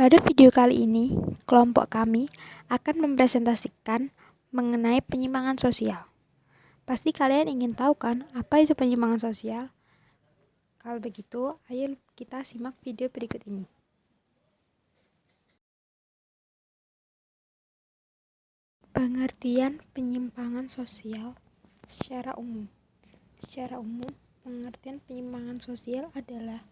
Pada video kali ini, kelompok kami akan mempresentasikan mengenai penyimpangan sosial. Pasti kalian ingin tahu kan apa itu penyimpangan sosial? Kalau begitu, ayo kita simak video berikut ini. Pengertian penyimpangan sosial secara umum. Secara umum, pengertian penyimpangan sosial adalah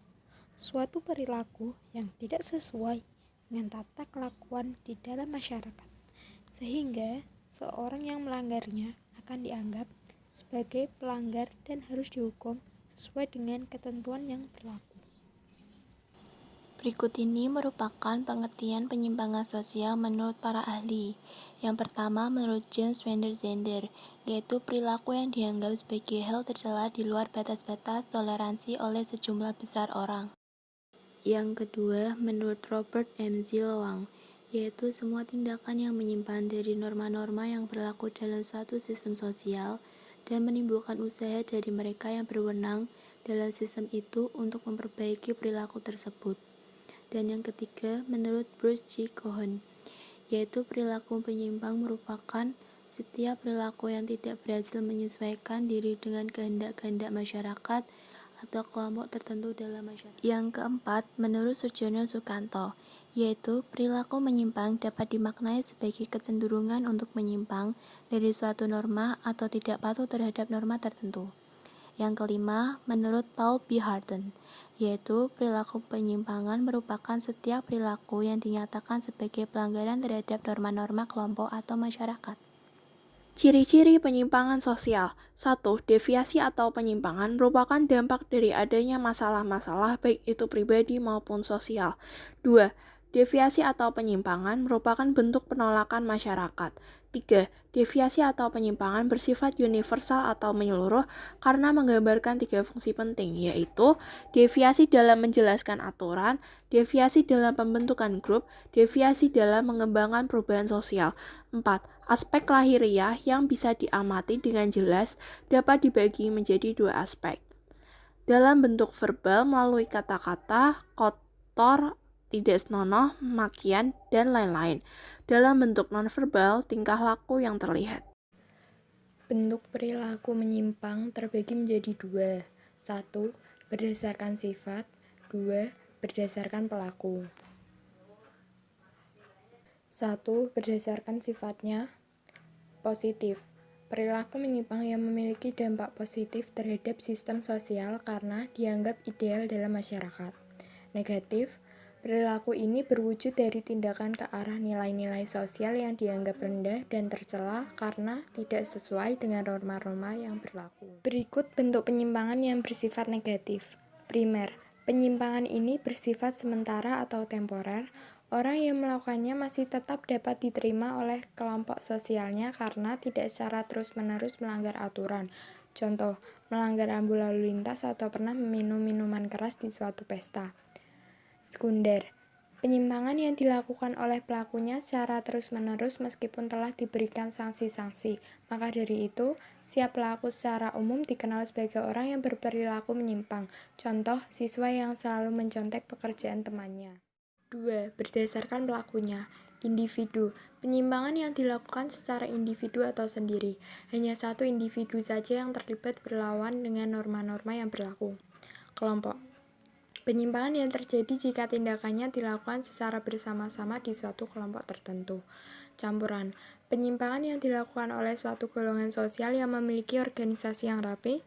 suatu perilaku yang tidak sesuai dengan tata kelakuan di dalam masyarakat, sehingga seorang yang melanggarnya akan dianggap sebagai pelanggar dan harus dihukum sesuai dengan ketentuan yang berlaku. Berikut ini merupakan pengertian penyimpangan sosial menurut para ahli. Yang pertama menurut James van der Zender, yaitu perilaku yang dianggap sebagai hal tercela di luar batas-batas toleransi oleh sejumlah besar orang. Yang kedua menurut Robert M. Zilwang, yaitu semua tindakan yang menyimpang dari norma-norma yang berlaku dalam suatu sistem sosial dan menimbulkan usaha dari mereka yang berwenang dalam sistem itu untuk memperbaiki perilaku tersebut. Dan yang ketiga, menurut Bruce G. Cohen, yaitu perilaku penyimpang merupakan setiap perilaku yang tidak berhasil menyesuaikan diri dengan kehendak-kehendak masyarakat atau kelompok tertentu dalam masyarakat. Yang keempat, menurut Sujono Sukanto, yaitu perilaku menyimpang dapat dimaknai sebagai kecenderungan untuk menyimpang dari suatu norma atau tidak patuh terhadap norma tertentu. Yang kelima, menurut Paul B. Harden, yaitu perilaku penyimpangan merupakan setiap perilaku yang dinyatakan sebagai pelanggaran terhadap norma-norma kelompok atau masyarakat. Ciri-ciri penyimpangan sosial. 1. Deviasi atau penyimpangan merupakan dampak dari adanya masalah-masalah baik itu pribadi maupun sosial. 2. Deviasi atau penyimpangan merupakan bentuk penolakan masyarakat. 3. Deviasi atau penyimpangan bersifat universal atau menyeluruh karena menggambarkan 3 fungsi penting, yaitu deviasi dalam menjelaskan aturan, deviasi dalam pembentukan grup, deviasi dalam mengembangkan perubahan sosial. 4. Aspek lahiriah yang bisa diamati dengan jelas dapat dibagi menjadi 2 aspek. Dalam bentuk verbal melalui kata-kata, kotor, tidak senonoh, makian, dan lain-lain. Dalam bentuk nonverbal, tingkah laku yang terlihat. Bentuk perilaku menyimpang terbagi menjadi 2. 1. Berdasarkan sifat. 2. Berdasarkan pelaku. 1. Berdasarkan sifatnya. Positif. Perilaku menyimpang yang memiliki dampak positif terhadap sistem sosial karena dianggap ideal dalam masyarakat. Negatif. Perilaku ini berwujud dari tindakan ke arah nilai-nilai sosial yang dianggap rendah dan tercela karena tidak sesuai dengan norma-norma yang berlaku. Berikut bentuk penyimpangan yang bersifat negatif. Primer. Penyimpangan ini bersifat sementara atau temporer. Orang yang melakukannya masih tetap dapat diterima oleh kelompok sosialnya karena tidak secara terus-menerus melanggar aturan. Contoh, melanggar rambu lalu lintas atau pernah meminum minuman keras di suatu pesta. Sekunder. Penyimpangan yang dilakukan oleh pelakunya secara terus-menerus meskipun telah diberikan sanksi-sanksi. Maka dari itu, setiap pelaku secara umum dikenal sebagai orang yang berperilaku menyimpang. Contoh, siswa yang selalu mencontek pekerjaan temannya. 2. Berdasarkan pelakunya. Individu. Penyimpangan yang dilakukan secara individu atau sendiri. Hanya satu individu saja yang terlibat berlawan dengan norma-norma yang berlaku. Kelompok. Penyimpangan yang terjadi jika tindakannya dilakukan secara bersama-sama di suatu kelompok tertentu. Campuran. Penyimpangan yang dilakukan oleh suatu golongan sosial yang memiliki organisasi yang rapi,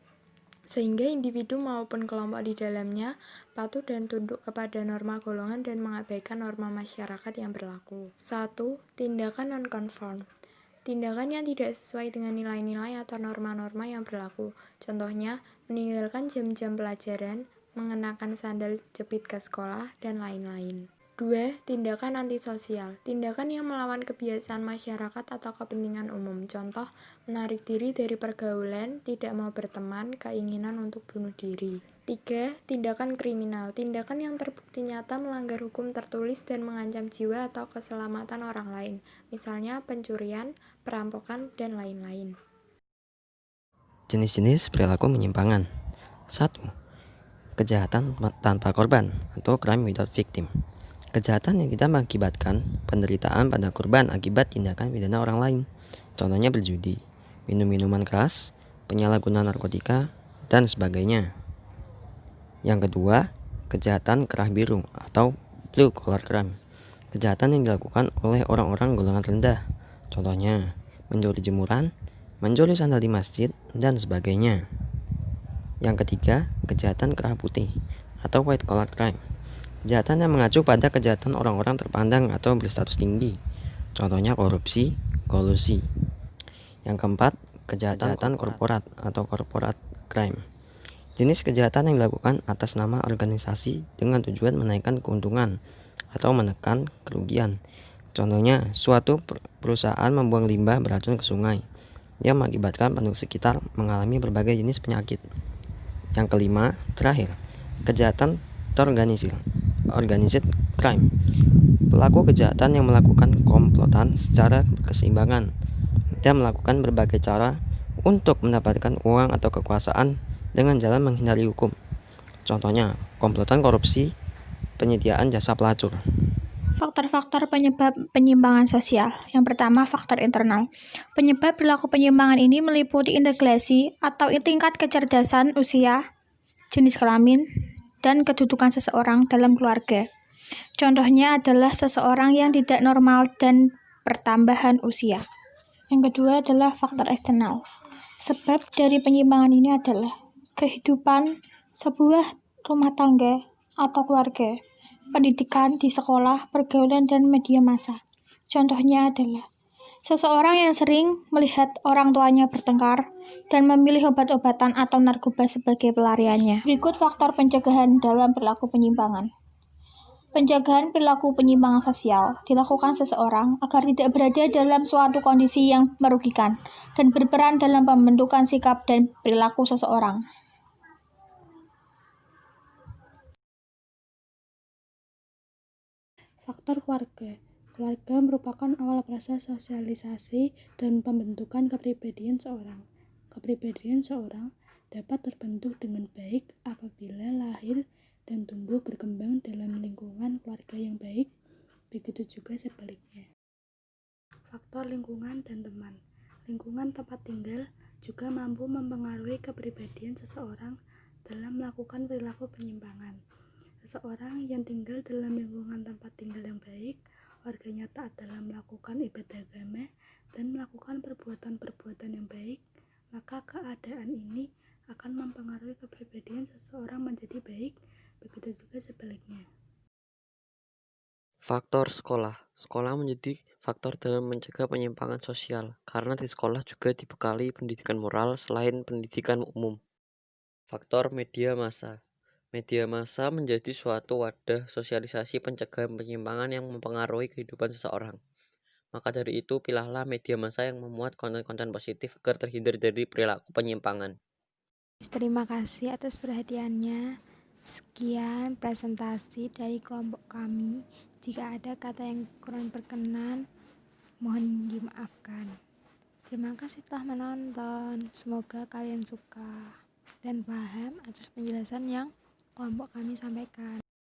sehingga individu maupun kelompok di dalamnya patuh dan tunduk kepada norma golongan dan mengabaikan norma masyarakat yang berlaku. 1. Tindakan non-konform. Tindakan yang tidak sesuai dengan nilai-nilai atau norma-norma yang berlaku. Contohnya, meninggalkan jam-jam pelajaran, mengenakan sandal jepit ke sekolah, dan lain-lain. 2. Tindakan antisosial. Tindakan yang melawan kebiasaan masyarakat atau kepentingan umum. Contoh, menarik diri dari pergaulan, tidak mau berteman, keinginan untuk bunuh diri. 3. Tindakan kriminal. Tindakan yang terbukti nyata melanggar hukum tertulis dan mengancam jiwa atau keselamatan orang lain. Misalnya pencurian, perampokan, dan lain-lain. Jenis-jenis perilaku menyimpangan. 1. Kejahatan tanpa korban atau crime without victim. Kejahatan yang tidak mengakibatkan penderitaan pada korban akibat tindakan pidana orang lain. Contohnya berjudi, minum minuman keras, penyalahgunaan narkotika, dan sebagainya. Yang kedua, kejahatan kerah biru atau blue collar crime. Kejahatan yang dilakukan oleh orang-orang golongan rendah. Contohnya, mencuri jemuran, mencuri sandal di masjid, dan sebagainya. Yang ketiga, kejahatan kerah putih atau white collar crime. Kejahatan yang mengacu pada kejahatan orang-orang terpandang atau berstatus tinggi. Contohnya korupsi, kolusi. Yang keempat, kejahatan korporat atau corporate crime. Jenis kejahatan yang dilakukan atas nama organisasi dengan tujuan menaikkan keuntungan atau menekan kerugian. Contohnya, suatu perusahaan membuang limbah beracun ke sungai yang mengakibatkan penduduk sekitar mengalami berbagai jenis penyakit. Yang kelima, terakhir, kejahatan terorganisir, organized crime. Pelaku kejahatan yang melakukan komplotan secara berkeseimbangan dan melakukan berbagai cara untuk mendapatkan uang atau kekuasaan dengan jalan menghindari hukum. Contohnya, komplotan korupsi, penyediaan jasa pelacur. Faktor-faktor penyebab penyimpangan sosial. Yang pertama, faktor internal. Penyebab perilaku penyimpangan ini meliputi integrasi atau tingkat kecerdasan, usia, jenis kelamin, dan kedudukan seseorang dalam keluarga. Contohnya adalah seseorang yang tidak normal dan pertambahan usia. Yang kedua adalah faktor eksternal. Sebab dari penyimpangan ini adalah kehidupan sebuah rumah tangga atau keluarga, pendidikan di sekolah, pergaulan, dan media massa. Contohnya adalah seseorang yang sering melihat orang tuanya bertengkar dan memilih obat-obatan atau narkoba sebagai pelariannya. Berikut faktor pencegahan dalam perilaku penyimpangan. Pencegahan perilaku penyimpangan sosial dilakukan seseorang agar tidak berada dalam suatu kondisi yang merugikan dan berperan dalam pembentukan sikap dan perilaku seseorang. Faktor keluarga. Keluarga merupakan awal proses sosialisasi dan pembentukan kepribadian seorang. Kepribadian seorang dapat terbentuk dengan baik apabila lahir dan tumbuh berkembang dalam lingkungan keluarga yang baik, begitu juga sebaliknya. Faktor lingkungan dan teman. Lingkungan tempat tinggal juga mampu mempengaruhi kepribadian seseorang dalam melakukan perilaku penyimpangan. Seseorang yang tinggal dalam lingkungan tempat tinggal yang baik, warganya taat dalam melakukan ibadah agama dan melakukan perbuatan-perbuatan yang baik, maka keadaan ini akan mempengaruhi kepribadian seseorang menjadi baik, begitu juga sebaliknya. Faktor sekolah. Sekolah menjadi faktor dalam mencegah penyimpangan sosial, karena di sekolah juga dibekali pendidikan moral selain pendidikan umum. Faktor media massa. Media massa menjadi suatu wadah sosialisasi pencegahan penyimpangan yang mempengaruhi kehidupan seseorang. Maka dari itu, pilihlah media massa yang memuat konten-konten positif agar terhindar dari perilaku penyimpangan. Terima kasih atas perhatiannya. Sekian presentasi dari kelompok kami. Jika ada kata yang kurang berkenan, mohon dimaafkan. Terima kasih telah menonton. Semoga kalian suka dan paham atas penjelasan yang kelompok kami sampaikan.